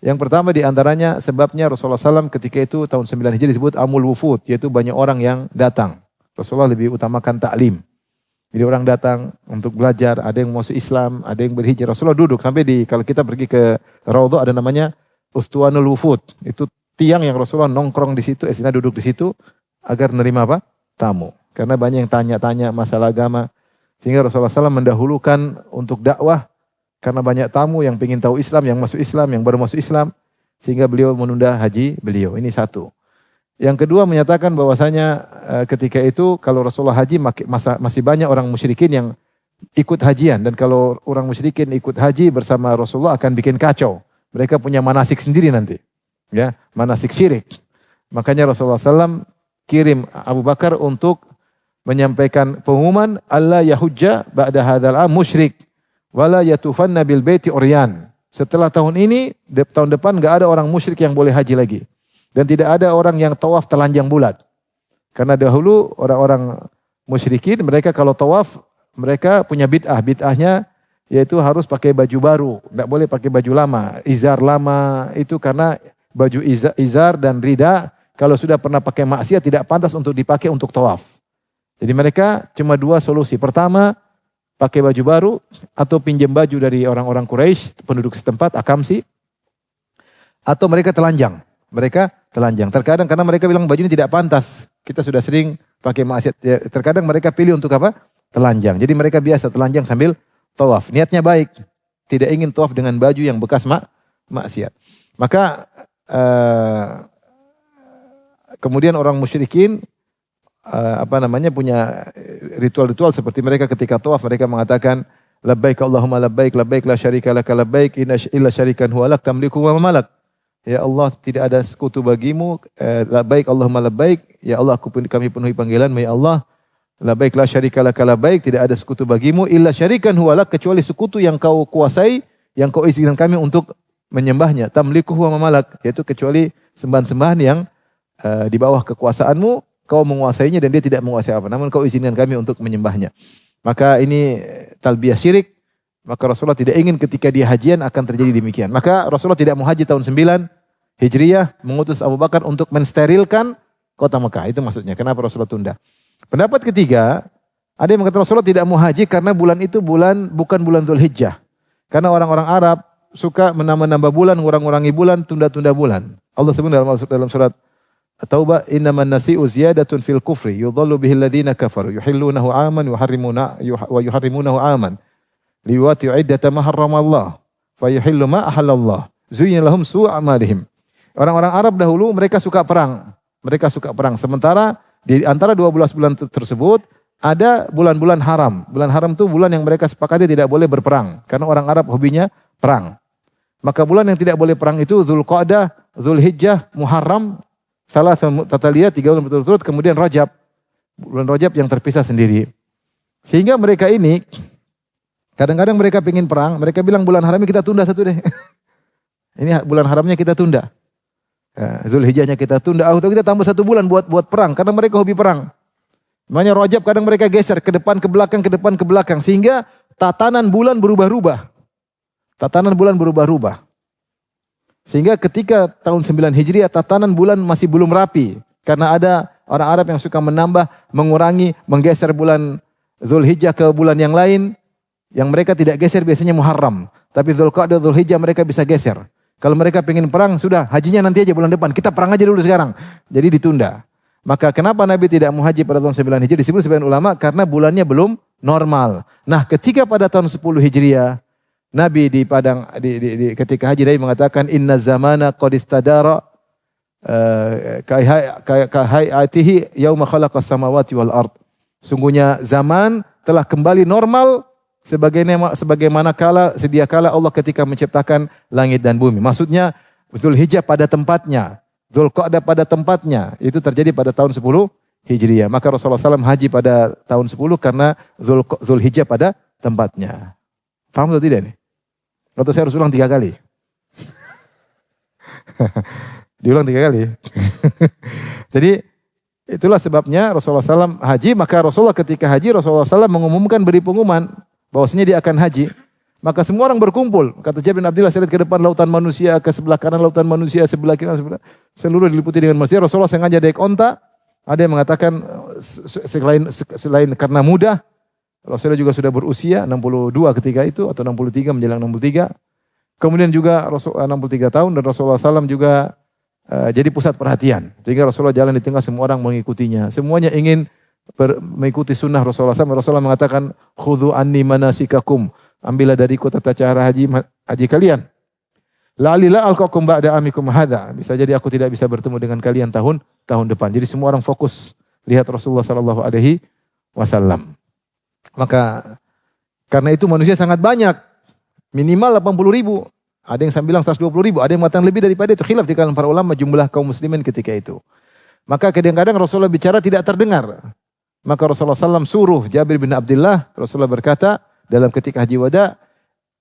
Yang pertama di antaranya sebabnya Rasulullah SAW ketika itu tahun 9 Hijriah disebut Amul Wufud, yaitu banyak orang yang datang. Rasulullah lebih utamakan taklim. Jadi orang datang untuk belajar, ada yang masuk Islam, ada yang berhijrah. Rasulullah duduk sampai kalau kita pergi ke Raudhah ada namanya Ustuwanul Wufud. Itu tiang yang Rasulullah nongkrong di situ, duduk di situ agar menerima tamu. Karena banyak yang tanya-tanya masalah agama. Sehingga Rasulullah SAW mendahulukan untuk dakwah. Karena banyak tamu yang ingin tahu Islam, yang masuk Islam, yang baru masuk Islam. Sehingga beliau menunda haji beliau. Ini satu. Yang kedua menyatakan bahwasanya ketika itu kalau Rasulullah haji masih banyak orang musyrikin yang ikut hajian. Dan kalau orang musyrikin ikut haji bersama Rasulullah akan bikin kacau. Mereka punya manasik sendiri nanti. Ya, manasik syirik. Makanya Rasulullah SAW kirim Abu Bakar untuk menyampaikan pengumuman Allah yahujja ba'da hadzal am musyrik. Wala yatufanna bil baiti uryan. Setelah tahun ini, tahun depan enggak ada orang musyrik yang boleh haji lagi. Dan tidak ada orang yang tawaf telanjang bulat. Karena dahulu orang-orang musyrikin, mereka kalau tawaf, mereka punya bid'ah. Bid'ahnya yaitu harus pakai baju baru, tidak boleh pakai baju lama. Izar lama itu karena baju izar dan rida kalau sudah pernah pakai maksiat tidak pantas untuk dipakai untuk tawaf. Jadi mereka cuma dua solusi. Pertama, pakai baju baru atau pinjam baju dari orang-orang Quraisy, penduduk setempat, akamsi. Atau mereka telanjang. Terkadang karena mereka bilang baju ini tidak pantas. Kita sudah sering pakai maksiat. Ya, terkadang mereka pilih untuk apa? Telanjang. Jadi mereka biasa telanjang sambil tawaf. Niatnya baik. Tidak ingin tawaf dengan baju yang bekas maksiat. Maka kemudian orang musyrikin punya ritual-ritual seperti mereka ketika tawaf, mereka mengatakan labbaik Allahumma labbaik labbaik la syarika laka labbaik illa syarikan huwa lak tamliku wa malak. Ya Allah, tidak ada sekutu bagimu. Labbaik Allahumma labbaik. Ya Allah, kami penuhi panggilanmu ya Allah. Labbaik la syarika laka labbaik, tidak ada sekutu bagimu illa syarikan huwa lak, kecuali sekutu yang kau kuasai, yang kau izinkan kami untuk menyembahnya. Tamliku huwa malak, yaitu kecuali sembahan-sembahan yang di bawah kekuasaanmu, kau menguasainya dan dia tidak menguasai apa. Namun kau izinkan kami untuk menyembahnya. Maka ini talbiyah syirik. Maka Rasulullah tidak ingin ketika dia hajian akan terjadi demikian. Maka Rasulullah tidak mau haji tahun 9 Hijriyah, mengutus Abu Bakar untuk mensterilkan kota Mekah. Itu maksudnya. Kenapa Rasulullah tunda? Pendapat ketiga, ada yang mengatakan Rasulullah tidak mau haji karena bulan itu bukan bulan Dzulhijjah. Karena orang-orang Arab suka menambah-nambah bulan, ngurang-ngurangi bulan, tunda-tunda bulan. Allah sebut dalam surat At-Taubah, innaman nasi'u ziyadatun fil kufri yudhallu bihil ladzina kafaru yuhillunahu aman wa yuharrimunahu aman liwati iddata ma harramallah fa yuhillu ma ahallallah zuyyina lahum su'u amalihim. Orang-orang Arab dahulu mereka suka perang. Sementara di antara 12 bulan tersebut ada bulan-bulan haram. Bulan haram itu bulan yang mereka sepakati tidak boleh berperang karena orang Arab hobinya perang. Maka bulan yang tidak boleh perang itu Dzulqa'dah, Dzulhijjah, Muharram, salah tataliyah 3 bulan berturut-turut, kemudian Rajab. Bulan Rajab yang terpisah sendiri. Sehingga mereka ini kadang-kadang mereka ingin perang, mereka bilang bulan haramnya kita tunda satu deh. Ini bulan haramnya kita tunda. Dzulhijjahnya kita tunda, atau kita tambah 1 bulan buat perang karena mereka hobi perang. Makanya Rajab kadang mereka geser ke depan ke belakang sehingga tatanan bulan berubah-ubah. Sehingga ketika tahun 9 Hijriah tatanan bulan masih belum rapi karena ada orang Arab yang suka menambah, mengurangi, menggeser bulan Dzulhijjah ke bulan yang lain yang mereka tidak geser biasanya Muharram, tapi Dzulqa'dah, Dzulhijjah mereka bisa geser. Kalau mereka pengen perang, sudah hajinya nanti aja bulan depan. Kita perang aja dulu sekarang. Jadi ditunda. Maka kenapa Nabi tidak mau haji pada tahun 9 Hijriah? Disebut sebagian ulama karena bulannya belum normal. Nah, ketika pada tahun 10 Hijriah, Nabi di padang ketika haji Nabi mengatakan inna zamana qad istadara kahayatihi yauma khalaqas samawati wal ard. Sungguhnya zaman telah kembali normal sebagaimana sedia kala Allah ketika menciptakan langit dan bumi. Maksudnya Dzulhijjah pada tempatnya, Dzulqa'dah pada tempatnya. Itu terjadi pada tahun 10 Hijriah. Maka Rasulullah SAW haji pada tahun 10 karena Dzulhijjah pada tempatnya. Paham atau tidak nih? Atau saya harus ulang 3 kali? Diulang 3 kali. Jadi itulah sebabnya Rasulullah SAW haji. Maka Rasulullah ketika haji, Rasulullah SAW mengumumkan, beri pengumuman bahwasanya dia akan haji. Maka semua orang berkumpul. Kata Jabir bin Abdullah, saya lihat ke depan lautan manusia, ke sebelah kanan lautan manusia, sebelah kiri, seluruh diliputi dengan manusia. Rasulullah sengaja naik onta. Ada yang mengatakan selain karena mudah, Rasulullah juga sudah berusia 62 ketika itu atau 63 menjelang 63. Kemudian juga Rasulullah 63 tahun dan Rasulullah SAW juga jadi pusat perhatian. Sehingga Rasulullah jalan di tengah, semua orang mengikutinya. Semuanya ingin mengikuti sunnah Rasulullah SAW. Rasulullah mengatakan, khudhu anni manasikakum. Ambillah dariku tata cara haji kalian. La'alila alqakum ba'da amikum hadha. Bisa jadi aku tidak bisa bertemu dengan kalian tahun depan. Jadi semua orang fokus lihat Rasulullah SAW. Maka karena itu manusia sangat banyak. Minimal 80 ribu. Ada yang bilang 120 ribu. Ada yang mengatakan lebih daripada itu. Khilaf di kalangan para ulama jumlah kaum muslimin ketika itu. Maka kadang-kadang Rasulullah bicara tidak terdengar. Maka Rasulullah SAW suruh Jabir bin Abdullah. Rasulullah berkata dalam ketika haji wada,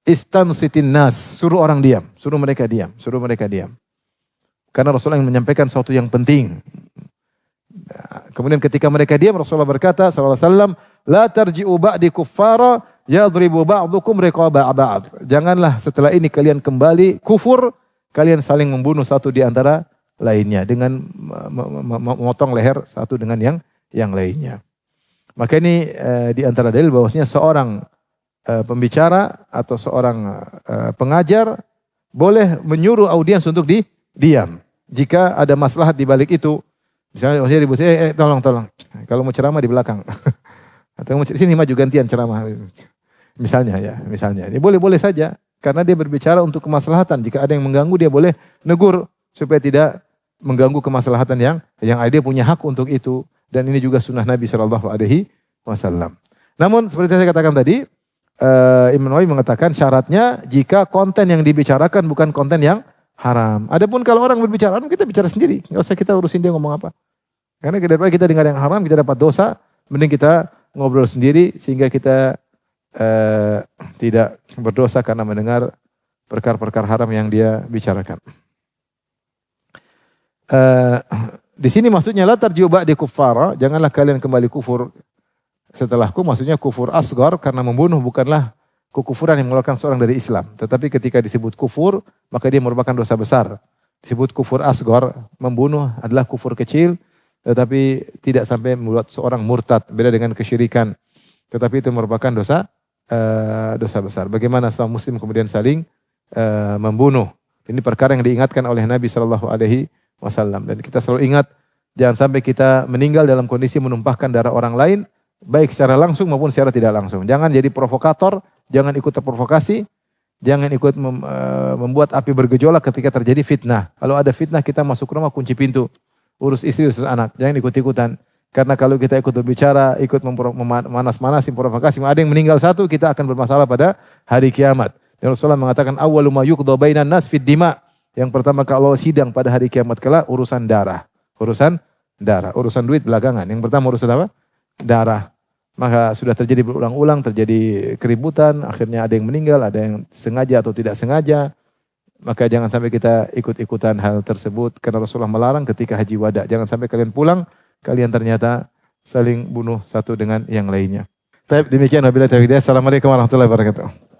istansitin nas, suruh orang diam, suruh mereka diam. Karena Rasulullah yang menyampaikan sesuatu yang penting. Kemudian ketika mereka diam, Rasulullah berkata sallallahu alaihi wasallam, "La tarji'u ba'di kuffara yadribu ba'dukum riqaba ba'd." Janganlah setelah ini kalian kembali kufur, kalian saling membunuh satu di antara lainnya dengan memotong leher satu dengan yang lainnya. Maka ini di antara dalil bahwasanya seorang pembicara atau seorang pengajar boleh menyuruh audiens untuk diam. Jika ada maslahat di balik itu, misalnya ribut, tolong. Kalau mau ceramah di belakang. Atau mau sini maju gantian ceramah. Misalnya. Ini boleh saja. Karena dia berbicara untuk kemaslahatan. Jika ada yang mengganggu, dia boleh negur. Supaya tidak mengganggu kemaslahatan yang ada. Dia punya hak untuk itu. Dan ini juga sunnah Nabi SAW. Namun seperti saya katakan tadi, Imam Nawawi mengatakan syaratnya jika konten yang dibicarakan bukan konten yang haram. Adapun kalau orang berbicara, kita bicara sendiri. Enggak usah kita urusin dia ngomong apa. Karena daripada kita dengar yang haram, kita dapat dosa. Mending kita ngobrol sendiri sehingga kita tidak berdosa karena mendengar perkara-perkara haram yang dia bicarakan. Di sini maksudnya la tarji'u ba'di kuffara, janganlah kalian kembali kufur setelahku. Maksudnya kufur asghar karena membunuh bukanlah kekufuran yang mengeluarkan seorang dari Islam. Tetapi ketika disebut kufur, maka dia merupakan dosa besar. Disebut kufur asghar, membunuh adalah kufur kecil, tetapi tidak sampai membuat seorang murtad. Beda dengan kesyirikan. Tetapi itu merupakan dosa besar. Bagaimana seorang muslim kemudian saling membunuh. Ini perkara yang diingatkan oleh Nabi SAW. Dan kita selalu ingat, jangan sampai kita meninggal dalam kondisi menumpahkan darah orang lain, baik secara langsung maupun secara tidak langsung. Jangan jadi provokator, jangan ikut terprovokasi, jangan ikut membuat api bergejolak ketika terjadi fitnah. Kalau ada fitnah kita masuk rumah kunci pintu, urus istri, urus anak, jangan ikut-ikutan. Karena kalau kita ikut berbicara, ikut memanas-manasi, provokasi, ada yang meninggal satu, kita akan bermasalah pada hari kiamat. Dan Rasulullah mengatakan awwalu ma yuqda bainan nas fid dima. Yang pertama kalau sidang pada hari kiamat kelak urusan darah. Urusan duit belakangan. Yang pertama urusan apa? Darah. Maka sudah terjadi berulang-ulang, terjadi keributan, akhirnya ada yang meninggal, ada yang sengaja atau tidak sengaja. Maka jangan sampai kita ikut-ikutan hal tersebut, karena Rasulullah melarang ketika haji wada. Jangan sampai kalian pulang, kalian ternyata saling bunuh satu dengan yang lainnya. Demikian wabillahi taufiq. Assalamualaikum warahmatullahi wabarakatuh.